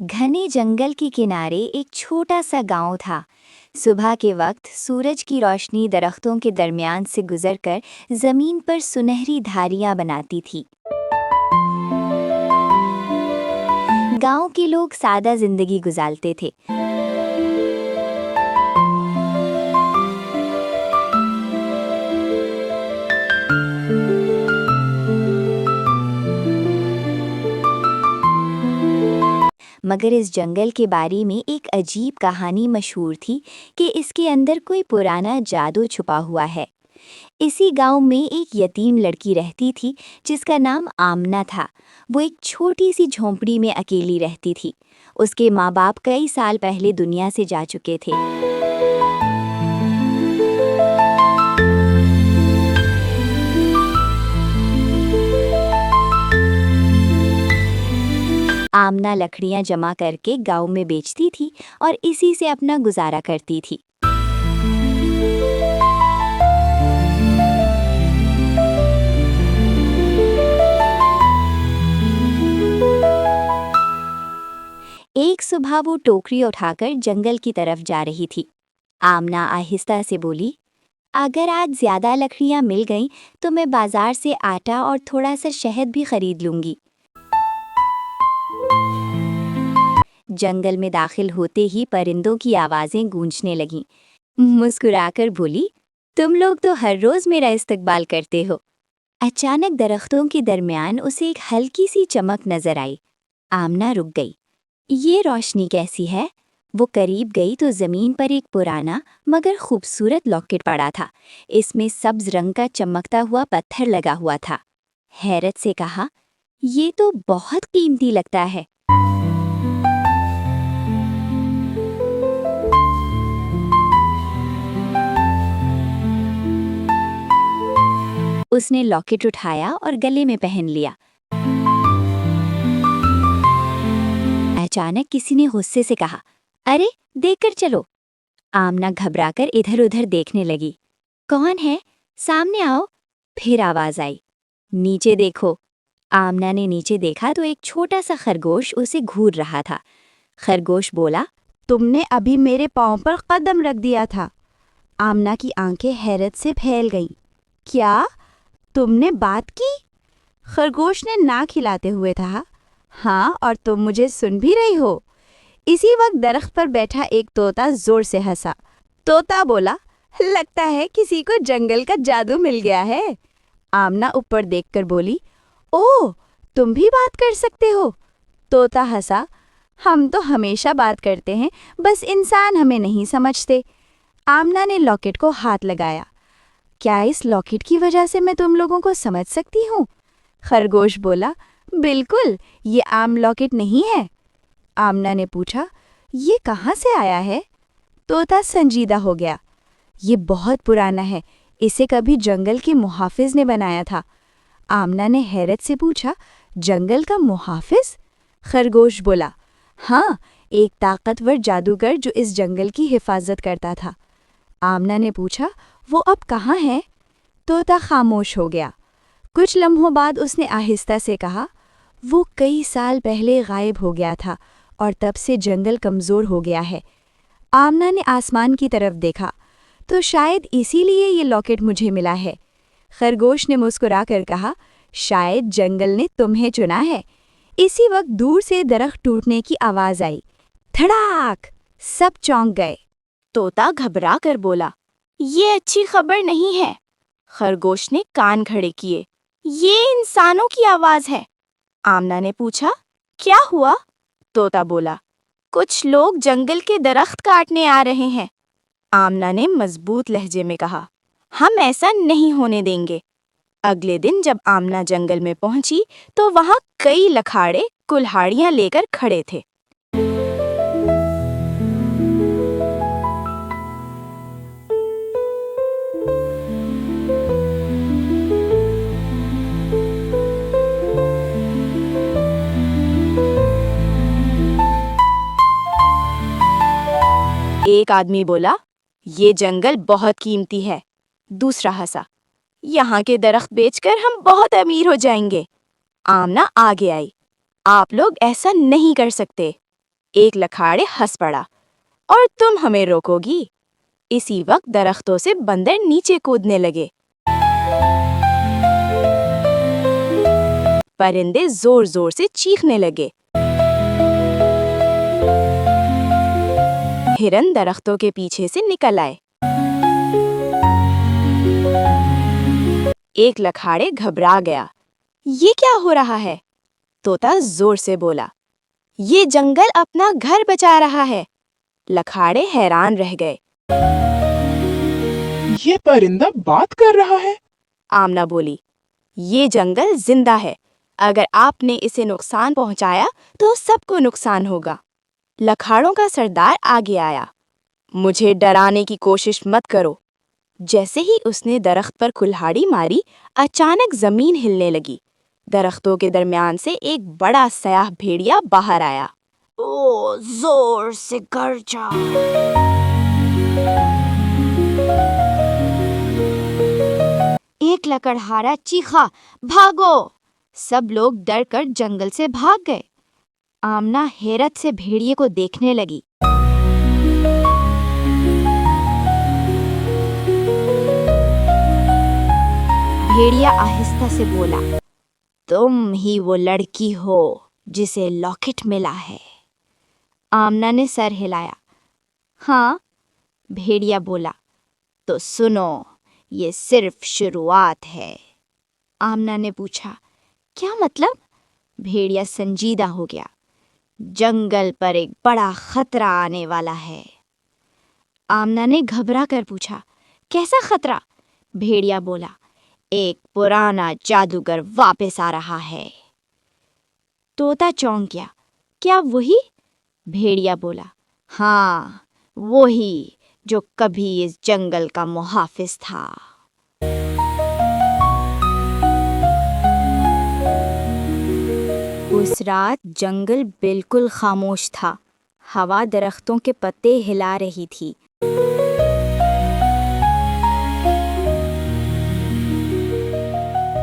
घने जंगल के किनारे एक छोटा सा गांव था। सुबह के वक्त सूरज की रोशनी दरख्तों के दरमियान से गुजरकर जमीन पर सुनहरी धारियां बनाती थी। गांव के लोग सादा जिंदगी गुजारते थे। मगर इस जंगल के बारे में एक अजीब कहानी मशहूर थी कि इसके अंदर कोई पुराना जादू छुपा हुआ है। इसी गांव में एक यतीम लड़की रहती थी जिसका नाम आमना था। वो एक छोटी सी झोंपड़ी में अकेली रहती थी। उसके माँ बाप कई साल पहले दुनिया से जा चुके थे। आमना लकड़ियां जमा करके गांव में बेचती थी और इसी से अपना गुजारा करती थी। एक सुबह वो टोकरी उठाकर जंगल की तरफ जा रही थी। आमना आहिस्ता से बोली, अगर आज ज्यादा लकड़ियां मिल गईं तो मैं बाजार से आटा और थोड़ा सा शहद भी खरीद लूंगी। जंगल में दाखिल होते ही परिंदों की आवाजें गूंजने लगीं। मुस्कुराकर बोली, तुम लोग तो हर रोज मेरा इस्तकबाल करते हो। अचानक दरख्तों के दरमियान उसे एक हल्की सी चमक नजर आई। आमना रुक गई। ये रोशनी कैसी है? वो करीब गई तो जमीन पर एक पुराना मगर खूबसूरत लॉकेट पड़ा था। इसमें सब्ज रंग का चमकता हुआ पत्थर लगा हुआ था। हैरत से कहा, ये तो बहुत कीमती लगता है। उसने लॉकेट उठाया और गले में पहन लिया। अचानक किसी ने गुस्से से कहा, अरे देखकर चलो। आमना घबराकर इधर-उधर देखने लगी। कौन है? सामने आओ। फिर आवाज आई, नीचे देखो। आमना ने नीचे देखा तो एक छोटा सा खरगोश उसे घूर रहा था। खरगोश बोला, तुमने अभी मेरे पाँव पर कदम रख दिया था। आमना की आंखें हैरत से फैल गईं। क्या तुमने बात की? खरगोश ने नाक हिलाते हुए कहा, हाँ, और तुम मुझे सुन भी रही हो। इसी वक्त दरख्त पर बैठा एक तोता जोर से हंसा। तोता बोला, लगता है किसी को जंगल का जादू मिल गया है। आमना ऊपर देखकर बोली, ओह, तुम भी बात कर सकते हो? तोता हंसा, हम तो हमेशा बात करते हैं, बस इंसान हमें नहीं समझते। आमना ने लॉकेट को हाथ लगाया। क्या इस लॉकेट की वजह से मैं तुम लोगों को समझ सकती हूँ? खरगोश बोला, बिल्कुल, ये आम लॉकेट नहीं है। आमना ने पूछा, ये कहाँ से आया है? तोता संजीदा हो गया, ये बहुत पुराना है, इसे कभी जंगल के मुहाफिज ने बनाया था। आमना ने हैरत से पूछा, जंगल का मुहाफिज? खरगोश बोला, हाँ, एक ताकतवर जादूगर जो इस जंगल की हिफाजत करता था। आमना ने पूछा, वो अब कहाँ है? तोता खामोश हो गया। कुछ लम्हों बाद उसने आहिस्ता से कहा, वो कई साल पहले गायब हो गया था और तब से जंगल कमज़ोर हो गया है। आमना ने आसमान की तरफ देखा, तो शायद इसीलिए ये लॉकेट मुझे मिला है। खरगोश ने मुस्कुराकर कहा, शायद जंगल ने तुम्हें चुना है। इसी वक्त दूर से दरख्त टूटने की आवाज़ आई। धड़ाक! सब चौंक गए। तोता घबरा कर बोला, ये अच्छी खबर नहीं है। खरगोश ने कान खड़े किए, ये इंसानों की आवाज है। आमना ने पूछा, क्या हुआ? तोता बोला, कुछ लोग जंगल के दरख्त काटने आ रहे हैं। आमना ने मजबूत लहजे में कहा, हम ऐसा नहीं होने देंगे। अगले दिन जब आमना जंगल में पहुंची तो वहां कई लखाड़े कुल्हाड़ियां लेकर खड़े थे। एक आदमी बोला, ये जंगल बहुत कीमती है। दूसरा हंसा, यहाँ के दरख्त बेचकर हम बहुत अमीर हो जाएंगे। आमना आगे आई, आप लोग ऐसा नहीं कर सकते। एक लखाड़े हंस पड़ा, और तुम हमें रोकोगी? इसी वक्त दरख्तों से बंदर नीचे कूदने लगे। परिंदे जोर जोर से चीखने लगे। हिरन दरख्तों के पीछे से निकल आए। एक लखाड़े घबरा गया। ये क्या हो रहा है? तोता जोर से बोला, ये जंगल अपना घर बचा रहा है। लखाड़े हैरान रह गए। ये परिंदा बात कर रहा है। आमना बोली, ये जंगल जिंदा है। अगर आपने इसे नुकसान पहुंचाया तो सबको नुकसान होगा। लखाड़ों का सरदार आगे आया। मुझे डराने की कोशिश मत करो। जैसे ही उसने दरख्त पर कुल्हाड़ी मारी, अचानक जमीन हिलने लगी। दरख्तों के दरमियान से एक बड़ा सयाह भेड़िया बाहर आया। ओ, जोर से गरजा। एक लकड़हारा चीखा, भागो! सब लोग डरकर जंगल से भाग गए। आमना हैरत से भेड़िए को देखने लगी। भेड़िया आहिस्ता से बोला, तुम ही वो लड़की हो जिसे लॉकेट मिला है। आमना ने सर हिलाया। हाँ, भेड़िया बोला। तो सुनो, ये सिर्फ शुरुआत है। आमना ने पूछा, क्या मतलब? भेड़िया संजीदा हो गया। जंगल पर एक बड़ा खतरा आने वाला है। आमना ने घबरा कर पूछा, कैसा खतरा? भेड़िया बोला, एक पुराना जादूगर वापस आ रहा है। तोता चौंक गया। क्या वही? भेड़िया बोला, हाँ, वही जो कभी इस जंगल का मुहाफिज था। उस रात जंगल बिल्कुल खामोश था। हवा दरख्तों के पत्ते हिला रही थी।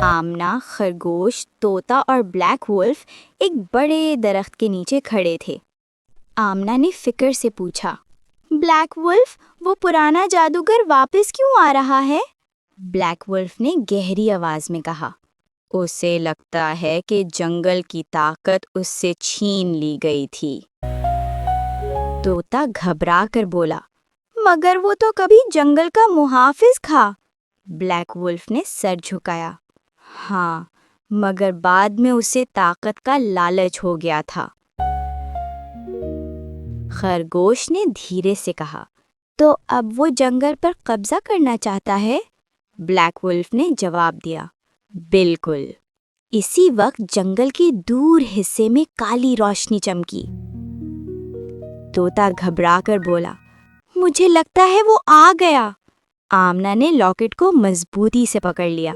आमना, खरगोश, तोता और ब्लैक वुल्फ एक बड़े दरख्त के नीचे खड़े थे। आमना ने फिक्र से पूछा, ब्लैक वुल्फ, वो पुराना जादूगर वापस क्यों आ रहा है? ब्लैक वुल्फ ने गहरी आवाज में कहा, उसे लगता है कि जंगल की ताकत उससे छीन ली गई थी। तोता घबरा कर बोला, मगर वो तो कभी जंगल का मुहाफिज था। ब्लैक वुल्फ ने सर झुकाया, हाँ, मगर बाद में उसे ताकत का लालच हो गया था। खरगोश ने धीरे से कहा, तो अब वो जंगल पर कब्जा करना चाहता है? ब्लैक वुल्फ ने जवाब दिया, बिल्कुल। इसी वक्त जंगल के दूर हिस्से में काली रोशनी चमकी। तोता घबराकर बोला, मुझे लगता है वो आ गया। आमना ने लॉकेट को मजबूती से पकड़ लिया।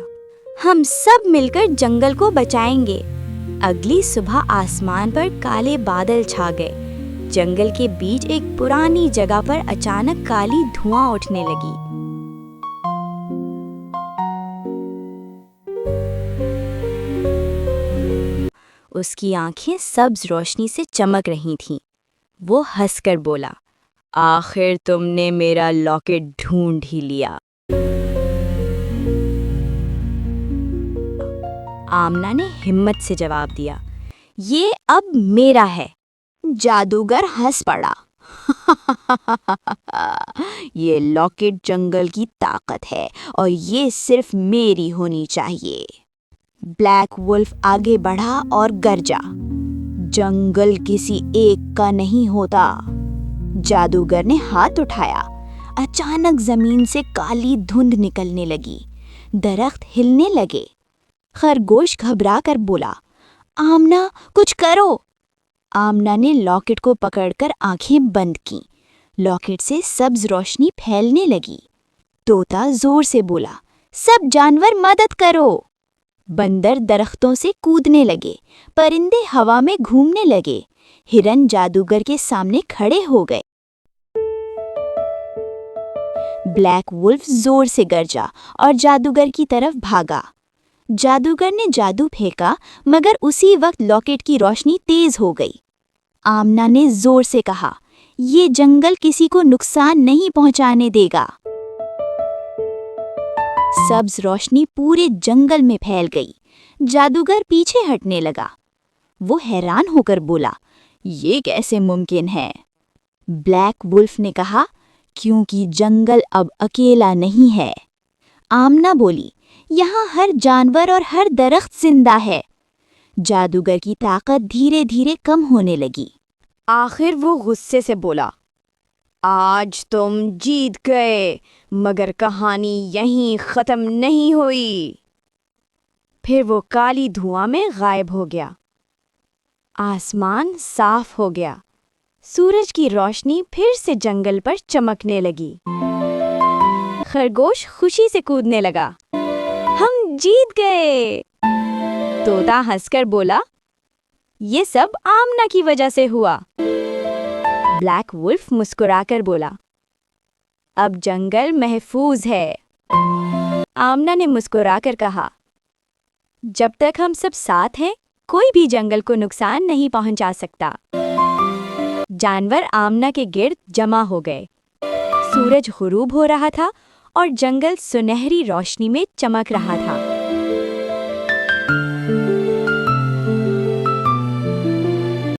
हम सब मिलकर जंगल को बचाएंगे। अगली सुबह आसमान पर काले बादल छा गए। जंगल के बीच एक पुरानी जगह पर अचानक काली धुआं उठने लगी। उसकी आंखें सब्ज रोशनी से चमक रही थीं। वो हंसकर बोला, आखिर तुमने मेरा लॉकेट ढूंढ ही लिया। आमना ने हिम्मत से जवाब दिया, ये अब मेरा है। जादूगर हंस पड़ा। ये लॉकेट जंगल की ताकत है और ये सिर्फ मेरी होनी चाहिए। ब्लैक वुल्फ आगे बढ़ा और गरजा, जंगल किसी एक का नहीं होता। जादूगर ने हाथ उठाया। अचानक जमीन से काली धुंध निकलने लगी। दरख्त हिलने लगे। खरगोश घबरा कर बोला, आमना, कुछ करो। आमना ने लॉकेट को पकड़कर आंखें बंद की। लॉकेट से सब्ज रोशनी फैलने लगी। तोता जोर से बोला, सब जानवर मदद करो। बंदर दरख्तों से कूदने लगे। परिंदे हवा में घूमने लगे। हिरन जादूगर के सामने खड़े हो गए। ब्लैक वुल्फ जोर से गरजा और जादूगर की तरफ भागा। जादूगर ने जादू फेंका, मगर उसी वक्त लॉकेट की रोशनी तेज हो गई। आमना ने जोर से कहा, ये जंगल किसी को नुकसान नहीं पहुंचाने देगा। सब्ज रोशनी पूरे जंगल में फैल गई। जादूगर पीछे हटने लगा। वो हैरान होकर बोला, ये कैसे मुमकिन है? ब्लैक वुल्फ ने कहा, क्योंकि जंगल अब अकेला नहीं है। आमना बोली, यहाँ हर जानवर और हर दरख्त जिंदा है। जादूगर की ताकत धीरे धीरे कम होने लगी। आखिर वो गुस्से से बोला, आज तुम जीत गए, मगर कहानी यहीं खत्म नहीं हुई। फिर वो काली धुआं में गायब हो गया। आसमान साफ हो गया। सूरज की रोशनी फिर से जंगल पर चमकने लगी। खरगोश खुशी से कूदने लगा। हम जीत गए। तोता हंसकर बोला, ये सब आमना की वजह से हुआ। ब्लैक वुल्फ मुस्कुराकर बोला, अब जंगल महफूज है। आमना ने मुस्कुराकर कहा, जब तक हम सब साथ हैं, कोई भी जंगल को नुकसान नहीं पहुंचा सकता। जानवर आमना के गिर्द जमा हो गए। सूरज गुरूब हो रहा था और जंगल सुनहरी रोशनी में चमक रहा था।